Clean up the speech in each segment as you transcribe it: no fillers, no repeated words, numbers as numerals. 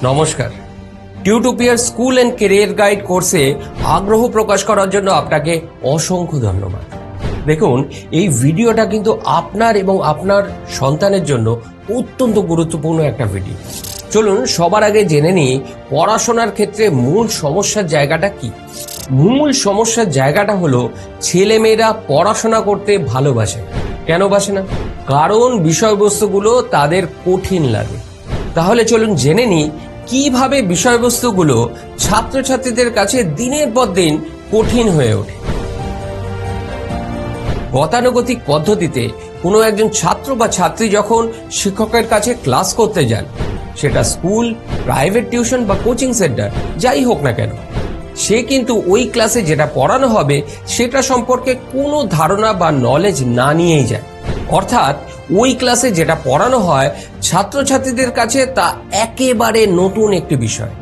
নমস্কার। টিউটোপিয়ার school and career guide কোর্সে আগ্রহ প্রকাশ করার জন্য আপনাকে অসংখ্য ধন্যবাদ। দেখুন, এই ভিডিওটা কিন্তু আপনার এবং আপনার সন্তানের জন্য অত্যন্ত গুরুত্বপূর্ণ একটা ভিডিও। চলুন সবার আগে জেনে নিই পড়াশোনার ক্ষেত্রে মূল সমস্যার জায়গাটা কি। মূল সমস্যার জায়গাটা হলো ছেলেমেয়েরা পড়াশোনা করতে ভালোবাসে না। কেন বাসে না? কারণ বিষয়বস্তুগুলো তাদের কঠিন লাগে। তাহলে চলুন জেনে নিই কিভাবে বিষয়বস্তুগুলো ছাত্রছাত্রীদের কাছে দিনের পর দিন কঠিন হয়ে ওঠে। গতানুগতিক পদ্ধতিতে কোনো একজন ছাত্র বা ছাত্রী যখন শিক্ষকের কাছে ক্লাস করতে যান, সেটা স্কুল, প্রাইভেট টিউশন বা কোচিং সেন্টার যাই হোক না কেন, সে কিন্তু ওই ক্লাসে যেটা পড়ানো হবে সেটা সম্পর্কে কোনো ধারণা বা নলেজ না নিয়েই যায়। অর্থাৎ ওই ক্লাসে যেটা পড়ানো হয় ছাত্রছাত্রীদের কাছে তা একেবারে নতুন একটি বিষয়।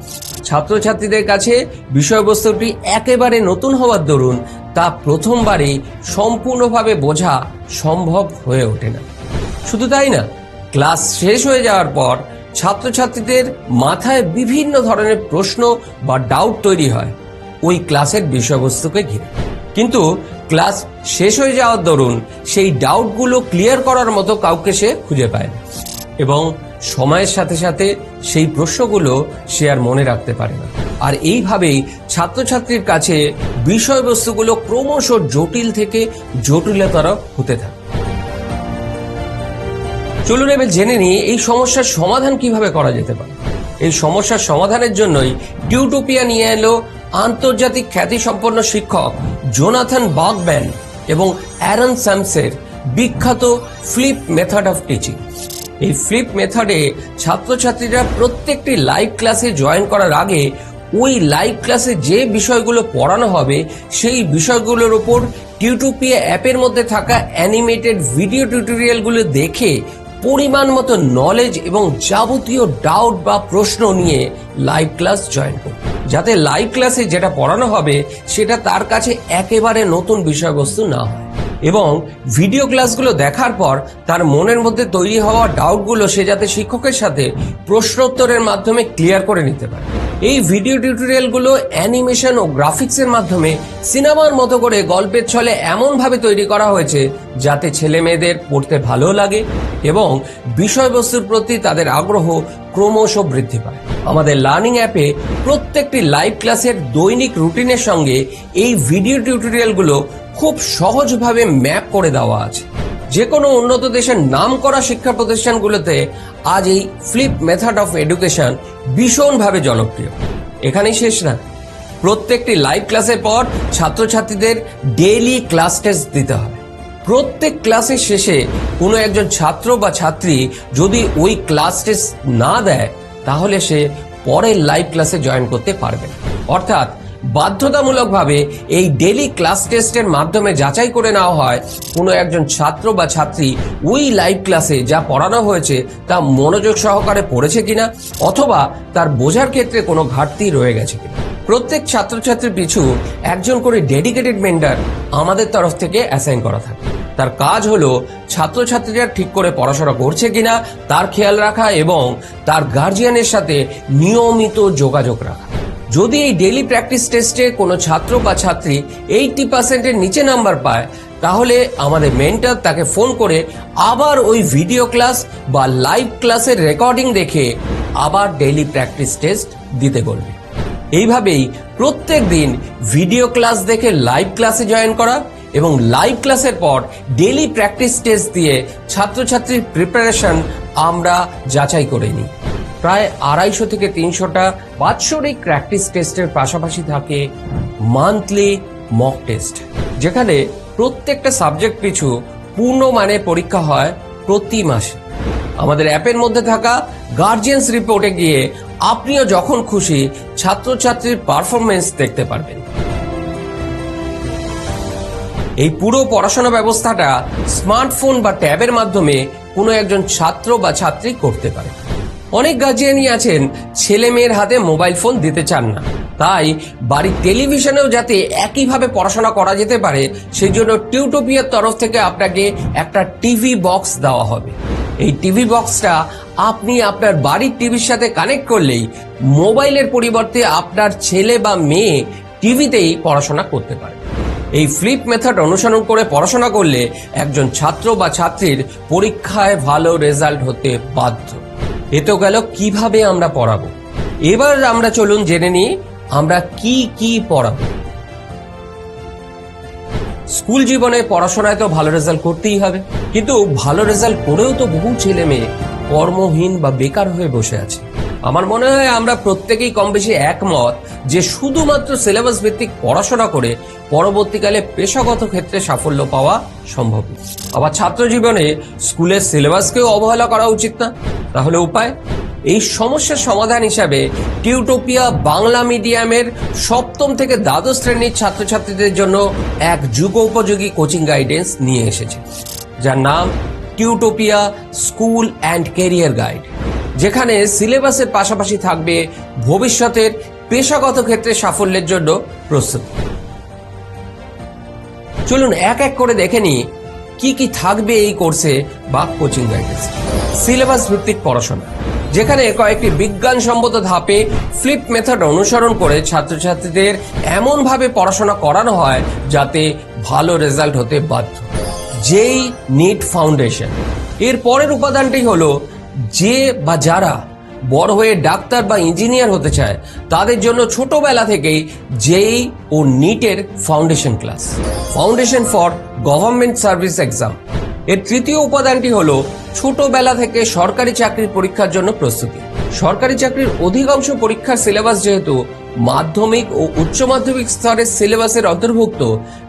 ছাত্রছাত্রীদের কাছে বিষয়বস্তুটি একেবারে নতুন হওয়ার দরুন তা প্রথমবারেই সম্পূর্ণভাবে বোঝা সম্ভব হয়ে ওঠে না। শুধু তাই না, ক্লাস শেষ হয়ে যাওয়ার পর ছাত্রছাত্রীদের মাথায় বিভিন্ন ধরনের প্রশ্ন বা ডাউট তৈরি হয় ওই ক্লাসের বিষয়বস্তুকে ঘিরে। কিন্তু ক্লাস শেষ হয়ে যাওয়ার দরুন সেই ডাউটগুলো ক্লিয়ার করার মতো কাউকে সে খুঁজে পায় না, এবং সময়ের সাথে সাথে সেই প্রশ্নগুলো সে আর মনে রাখতে পারে না। আর এইভাবেই ছাত্রছাত্রীর কাছে বিষয়বস্তুগুলো ক্রমশ জটিল থেকে জটিলতর হতে থাকে। চলুন এবার জেনে নিই এই সমস্যার সমাধান কিভাবে করা যেতে পারে। এই সমস্যার সমাধানের জন্যই টিউটোপিয়া নিয়ে এলো আন্তর্জাতিক খ্যাতিসম্পন্ন শিক্ষক জোনাথন বাগম্যান এবং অ্যারন স্যামসের বিখ্যাত ফ্লিপ মেথড অফ টিচিং। এই ফ্লিপ মেথডে ছাত্রছাত্রীরা প্রত্যেকটি লাইভ ক্লাসে জয়েন করার আগে ওই লাইভ ক্লাসে যে বিষয়গুলো পড়ানো হবে সেই বিষয়গুলোর উপর টিউটোপিয়া অ্যাপের মধ্যে থাকা অ্যানিমেটেড ভিডিও টিউটোরিয়ালগুলো দেখে পরিমাণ মতো নলেজ এবং যাবতীয় ডাউট বা প্রশ্ন নিয়ে লাইভ ক্লাস জয়েন করবে, যাতে লাইভ ক্লাসে যেটা পড়ানো হবে সেটা তার কাছে একেবারে নতুন বিষয়বস্তু না হয়, এবং ভিডিও ক্লাসগুলো দেখার পর তার মনের মধ্যে তৈরি হওয়া ডাউটগুলো সে যাতে শিক্ষকের সাথে প্রশ্নোত্তরের মাধ্যমে ক্লিয়ার করে নিতে পারে। এই ভিডিও টিউটোরিয়ালগুলো অ্যানিমেশন ও গ্রাফিক্সের মাধ্যমে সিনেমার মতো করে গল্পের ছলে এমনভাবে তৈরি করা হয়েছে যাতে ছেলে মেয়েদের পড়তে ভালো লাগে এবং বিষয়বস্তুর প্রতি তাদের আগ্রহ ক্রমশ বৃদ্ধি পায়। আমাদের লার্নিং অ্যাপে প্রত্যেকটি লাইভ ক্লাসের দৈনিক রুটিনের সঙ্গে এই ভিডিও টিউটোরিয়ালগুলো খুব সহজভাবে ম্যাপ করে দেওয়া আছে। যে কোনো উন্নত দেশের নামকরা শিক্ষা প্রতিষ্ঠানগুলোতে আজ এই ফ্লিপ মেথড অফ এডুকেশন ভীষণভাবে জনপ্রিয়। এখানেই শেষ না, প্রত্যেকটি লাইভ ক্লাসের পর ছাত্রছাত্রীদের ডেইলি ক্লাস টেস্ট দিতে হবে। প্রত্যেক ক্লাসের শেষে কোনো একজন ছাত্র বা ছাত্রী যদি ওই ক্লাস টেস্ট না দেয় তাহলে সে পরের লাইভ ক্লাসে জয়েন করতে পারবে না। অর্থাৎ বাধ্যতামূলকভাবে এই ডেইলি ক্লাস টেস্টের মাধ্যমে যাচাই করে নেওয়া হয় কোনো একজন ছাত্র বা ছাত্রী ওই লাইভ ক্লাসে যা পড়ানো হয়েছে তা মনোযোগ সহকারে পড়েছে কিনা, অথবা তার বোঝার ক্ষেত্রে কোনো ঘাটতি রয়ে গেছে কিনা। প্রত্যেক ছাত্রছাত্রীর পিছু একজন করে ডেডিকেটেড মেন্টর আমাদের তরফ থেকে অ্যাসাইন করা থাকে। তার কাজ হলো ছাত্রছাত্রীরা ঠিক করে পড়াশোনা করছে কিনা তার খেয়াল রাখা এবং তার গার্জিয়ানের সাথে নিয়মিত যোগাযোগ রাখা। যদি এই ডেইলি প্র্যাকটিস টেস্টে কোনো ছাত্র বা ছাত্রী 80%-এর নিচে নাম্বার পায় তাহলে আমাদের মেন্টর তাকে ফোন করে আবার ওই ভিডিও ক্লাস বা লাইভ ক্লাসের রেকর্ডিং দেখে আবার ডেইলি প্র্যাকটিস টেস্ট দিতে বলবে। এইভাবেই প্রত্যেক দিন ভিডিও ক্লাস দেখে লাইভ ক্লাসে জয়েন করা এবং লাইভ ক্লাসের পর ডেইলি প্র্যাকটিস টেস্ট দিয়ে ছাত্রছাত্রীর প্রিপারেশন আমরা যাচাই করে নিই। প্রায় 250 থেকে 300টা বাৎসরিক প্র্যাকটিস টেস্টের পাশাপাশি থাকে মান্থলি মক টেস্ট, যেখানে প্রত্যেকটা সাবজেক্ট পিছু পূর্ণ মানের পরীক্ষা হয় প্রতি মাসে। আমাদের অ্যাপের মধ্যে থাকা গার্জিয়ান্স রিপোর্টে গিয়ে আপনিও যখন খুশি ছাত্রছাত্রীর পারফরমেন্স দেখতে পারবেন। এই পুরো পড়াশোনা ব্যবস্থাটা স্মার্টফোন বা ট্যাবের মাধ্যমে কোনো একজন ছাত্র বা ছাত্রী করতে পারে। অনেক গার্জিয়ানই আছেন ছেলে মেয়ের হাতে মোবাইল ফোন দিতে চান না, তাই বাড়ির টেলিভিশনেও যাতে একইভাবে পড়াশোনা করা যেতে পারে সেই জন্য টিউটোপিয়ার তরফ থেকে আপনাকে একটা টিভি বক্স দেওয়া হবে। এই টিভি বক্সটা আপনি আপনার বাড়ির টিভির সাথে কানেক্ট করলেই মোবাইলের পরিবর্তে আপনার ছেলে বা মেয়ে টিভিতেই পড়াশোনা করতে পারে। এই ফ্লিপ মেথড অনুসরণ করে পড়াশোনা করলে একজন ছাত্র বা ছাত্রীর পরীক্ষায় ভালো রেজাল্ট হতে বাধ্য। এ তো গেল কিভাবে আমরা পড়াবো। এবার আমরা চলুন জেনে নিই আমরা কি কি পড়াবো। স্কুল জীবনে পড়াশোনায় তো ভালো রেজাল্ট করতেই হবে, কিন্তু ভালো রেজাল্ট করেও তো বহু ছেলে মেয়ে কর্মহীন বা বেকার হয়ে বসে আছে। আমার মনে হয় আমরা প্রত্যেকেই কম বেশি একমত যে শুধুমাত্র সিলেবাস ভিত্তিক পড়াশোনা করে পরবর্তীকালে পেশাগত ক্ষেত্রে সাফল্য পাওয়া সম্ভব। আবার ছাত্র জীবনে স্কুলের সিলেবাসকেও অবহেলা করা উচিত না। তাহলে উপায়? এই সমস্যার সমাধান হিসাবে টিউটোপিয়া বাংলা মিডিয়ামের সপ্তম থেকে দ্বাদশ শ্রেণীর ছাত্রছাত্রীদের জন্য এক যুগোপযোগী কোচিং গাইডেন্স নিয়ে এসেছে, যার নাম Tutopia school and career guide, যেখানে সিলেবাসের পাশাপাশি থাকবে ভবিষ্যতের পেশাগত ক্ষেত্রে সাফল্যের জন্য প্রস্তুতি। চলুন এক এক করে দেখে নিই কি কি থাকবে এই কোর্সে বা কোচিং গাইডেন্স। সিলেবাস ভিত্তিক পড়াশোনা, যেখানে কয়েকটি বিজ্ঞানসম্মত ধাপে ফ্লিপ মেথড অনুসরণ করে ছাত্রছাত্রীদের এমনভাবে পড়াশোনা করানো হয় যাতে ভালো রেজাল্ট হতে বাধ্য। যেই নিট ফাউন্ডেশন, এর পরের উপাদানটি হলো যে বা যারা বড় হয়ে ডাক্তার বা ইঞ্জিনিয়ার হতে চায় তাদের জন্য ছোটবেলা থেকেই জেই ও নিটের foundation class, foundation for government service exam. এর তৃতীয় উপাদানটি হলো ছোটবেলা থেকে সরকারি চাকরির পরীক্ষার জন্য প্রস্তুতি। সরকারি চাকরির অধিকাংশ পরীক্ষার সিলেবাস যেহেতু মাধ্যমিক ও উচ্চ মাধ্যমিক স্তরের সিলেবাসের অন্তর্ভুক্ত,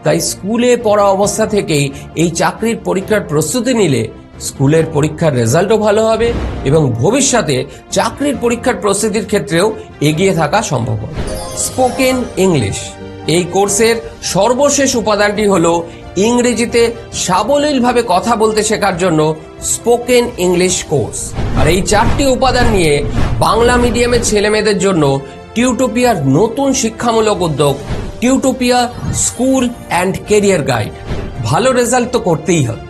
তাই স্কুলে পড়া অবস্থা থেকেই এই চাকরির পরীক্ষার প্রস্তুতি নিলে স্কুলের পরীক্ষার রেজাল্টও ভালো হবে এবং ভবিষ্যতে চাকরির পরীক্ষার প্রস্তুতির ক্ষেত্রেও এগিয়ে থাকা সম্ভব হবে। স্পোকেন ইংলিশ, এই কোর্সের সর্বশেষ উপাদানটি হলো ইংরেজিতে সাবলীলভাবে কথা বলতে শেখার জন্য স্পোকেন ইংলিশ কোর্স। আর এই চারটি উপাদান নিয়ে বাংলা মিডিয়ামের ছেলেমেয়েদের জন্য টিউটোপিয়ার নতুন শিক্ষামূলক উদ্যোগ Tutopia school and career guide. ভালো রেজাল্ট তো করতেই হবে,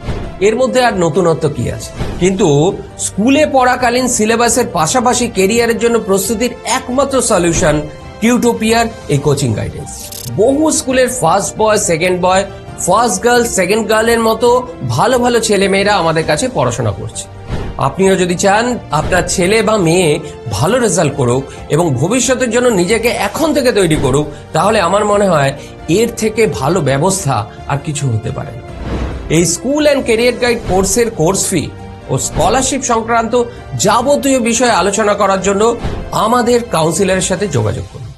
এর মধ্যে আর নতুনত্ব কি আছে? কিন্তু স্কুলে পড়াকালীন সিলেবাসের পাশাপাশি ক্যারিয়ারের জন্য প্রস্তুতির একমাত্র সলিউশন টিউটোপিয়ার এই কোচিং গাইডেন্স। বহু স্কুলের first boy, second boy, first girl, second গার্লের মতো ভালো ভালো ছেলেমেয়েরা আমাদের কাছে পড়াশোনা করছে। আপনিও যদি চান আপনার ছেলে বা মেয়ে ভালো রেজাল্ট করুক এবং ভবিষ্যতের জন্য নিজেকে এখন থেকে তৈরি করুক, তাহলে আমার মনে হয় এর থেকে ভালো ব্যবস্থা আর কিছু হতে পারে না। এই স্কুল অ্যান্ড ক্যারিয়ার গাইড কোর্সের কোর্স ফি ও স্কলারশিপ সংক্রান্ত যাবতীয় বিষয়ে আলোচনা করার জন্য আমাদের কাউন্সিলরের সাথে যোগাযোগ করুন।